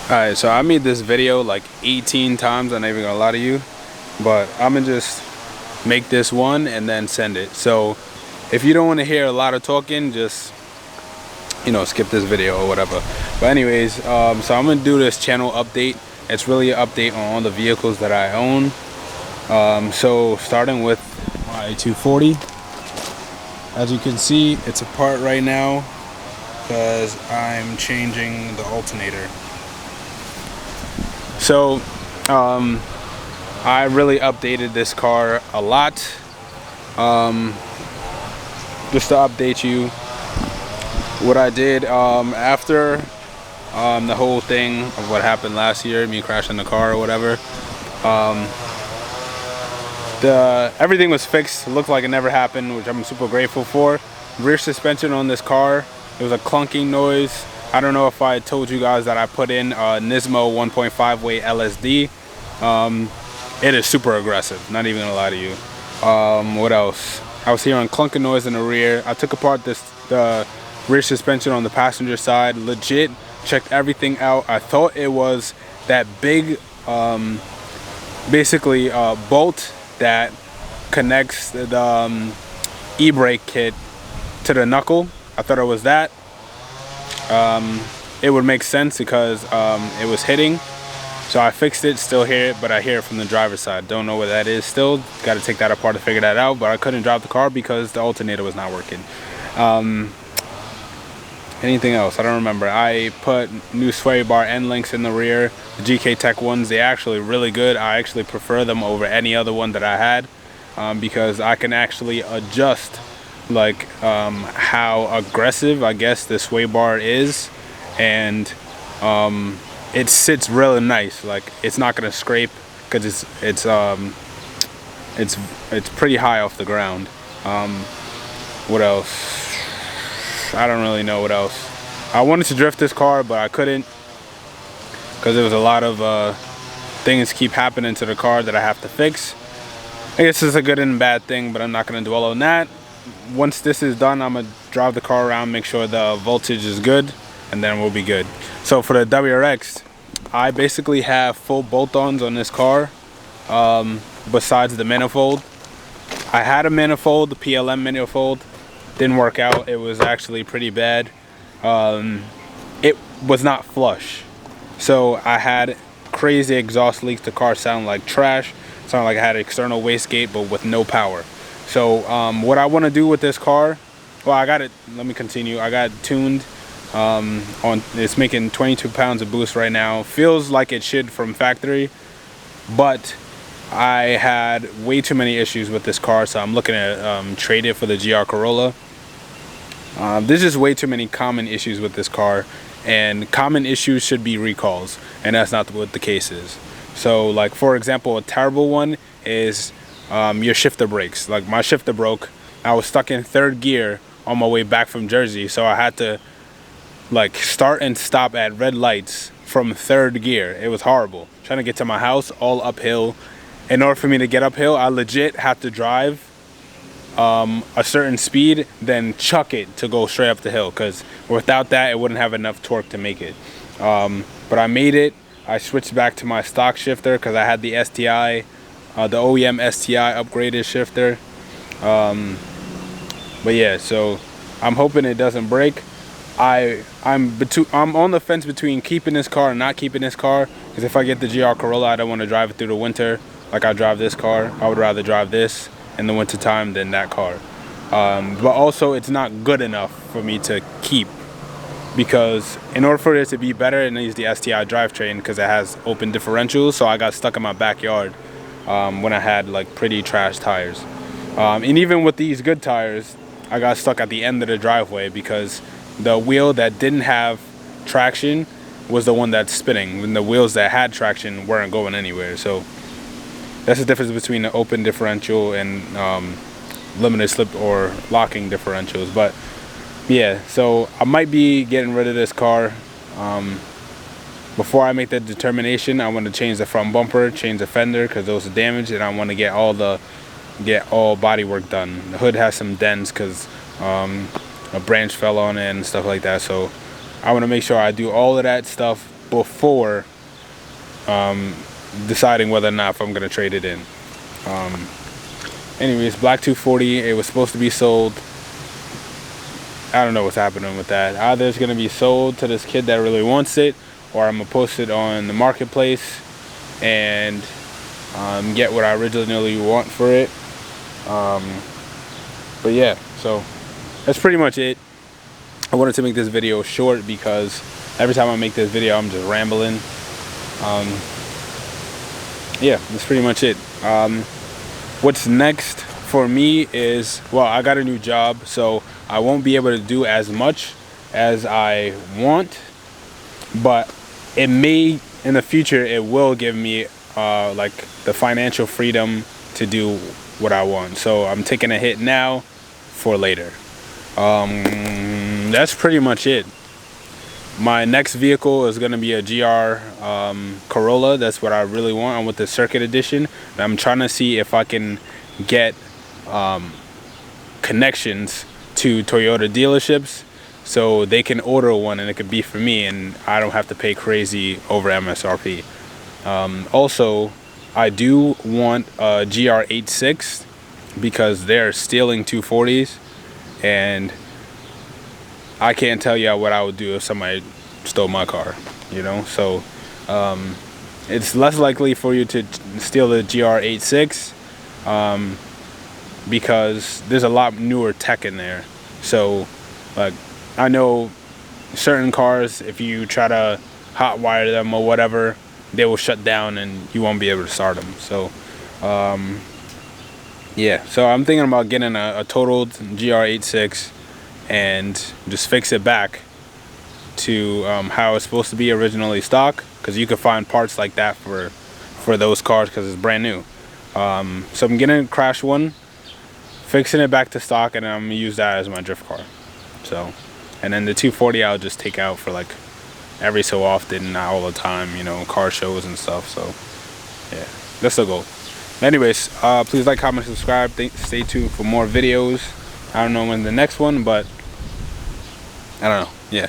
Alright, so I made this video like 18 times, I'm not even gonna lie to you, but I'm gonna just make this one and then send it. So if you don't want to hear a lot of talking, just, you know, skip this video or whatever. But anyways, so I'm gonna do this channel update. It's really an update on all the vehicles that I own. So starting with my 240, as you can see, it's apart right now because I'm changing the alternator. So I really updated this car a lot. Just to update you, what I did after the whole thing of what happened last year, me crashing the car or whatever, everything was fixed. It looked like it never happened, which I'm super grateful for. Rear suspension on this car, it was a clunking noise. I don't know if I told you guys that I put in Nismo 1.5 weight LSD. It is super aggressive, not even gonna lie to you. What else? I was hearing clunking noise in the rear. I took apart the rear suspension on the passenger side, legit checked everything out. I thought it was that big basically bolt that connects the e-brake kit to the knuckle. I thought it was that. It would make sense because it was hitting, so I fixed it. Still hear it, but I hear it from the driver's side. Don't know what that is. Still got to take that apart to figure that out, but I couldn't drive the car because the alternator was not working. Anything else? I don't remember. I put new sway bar end links in the rear, the GK Tech ones. They're actually really good. I actually prefer them over any other one that I had, because I can actually adjust like how aggressive, I guess, the sway bar is, and it sits really nice. Like, it's not gonna scrape because it's pretty high off the ground. What else? I don't really know what else. I wanted to drift this car, but I couldn't because there was a lot of things keep happening to the car that I have to fix. I guess it's a good and bad thing, but I'm not gonna dwell on that. Once this is done, I'm gonna drive the car around, make sure the voltage is good, and then we'll be good. So for the WRX, I basically have full bolt-ons on this car, besides the manifold. I had a manifold, the PLM manifold, didn't work out. It was actually pretty bad. It was not flush, so I had crazy exhaust leaks. The car sounded like trash. It sounded like I had an external wastegate, but with no power. So what I want to do with this car, well, I got it, let me continue. I got it tuned it's making 22 pounds of boost right now. Feels like it should from factory, but I had way too many issues with this car, so I'm looking at trade it for the GR Corolla. There's just way too many common issues with this car, and common issues should be recalls, and that's not what the case is. So, like, for example, a terrible one is your shifter brakes. Like, my shifter broke. I was stuck in third gear on my way back from Jersey, so I had to like start and stop at red lights from third gear. It was horrible. Trying to get to my house all uphill. In order for me to get uphill, I legit have to drive a certain speed, then chuck it to go straight up the hill, because without that it wouldn't have enough torque to make it. But I made it. I switched back to my stock shifter because I had the STI, the OEM STI upgraded shifter. But yeah, so I'm hoping it doesn't break. I'm on the fence between keeping this car and not keeping this car, because if I get the GR Corolla, I don't want to drive it through the winter like I drive this car. I would rather drive this in the winter time than that car. But also, it's not good enough for me to keep, because in order for it to be better, it needs the STI drivetrain because it has open differentials. So I got stuck in my backyard when I had like pretty trash tires, and even with these good tires, I got stuck at the end of the driveway because the wheel that didn't have traction was the one that's spinning, when the wheels that had traction weren't going anywhere. So that's the difference between the open differential and limited slip or locking differentials. But yeah, so I might be getting rid of this car. Before I make that determination, I want to change the front bumper, change the fender because those are damaged, and I want to get all body work done. The hood has some dents because a branch fell on it and stuff like that, so I want to make sure I do all of that stuff before deciding whether or not if I'm gonna trade it in. Anyways, black 240, it was supposed to be sold. I don't know what's happening with that. Either it's gonna be sold to this kid that really wants it, or I'm gonna post it on the marketplace and get what I originally want for it. But yeah, so that's pretty much it. I wanted to make this video short because every time I make this video I'm just rambling. Yeah, that's pretty much it. What's next for me is, well, I got a new job, so I won't be able to do as much as I want, but it may, in the future, it will give me like the financial freedom to do what I want. So I'm taking a hit now for later. That's pretty much it. My next vehicle is going to be a GR Corolla. That's what I really want. I want the Circuit Edition. And I'm trying to see if I can get connections to Toyota dealerships so they can order one and it could be for me and I don't have to pay crazy over MSRP. Also, I do want a GR86 because they're stealing 240s and I can't tell you what I would do if somebody stole my car, you know. So it's less likely for you to steal the GR86 because there's a lot newer tech in there. So like, I know certain cars, if you try to hot wire them or whatever, they will shut down and you won't be able to start them. So yeah, so I'm thinking about getting a totaled GR86 and just fix it back to how it's supposed to be originally stock, because you can find parts like that for those cars because it's brand new. So I'm getting a crash one, fixing it back to stock, and I'm gonna use that as my drift car. So, and then the 240 I'll just take out for like every so often, not all the time, you know, car shows and stuff. So yeah, that's the goal. Anyways, please like, comment, subscribe. Stay tuned for more videos. I don't know when the next one, but I don't know. Yeah.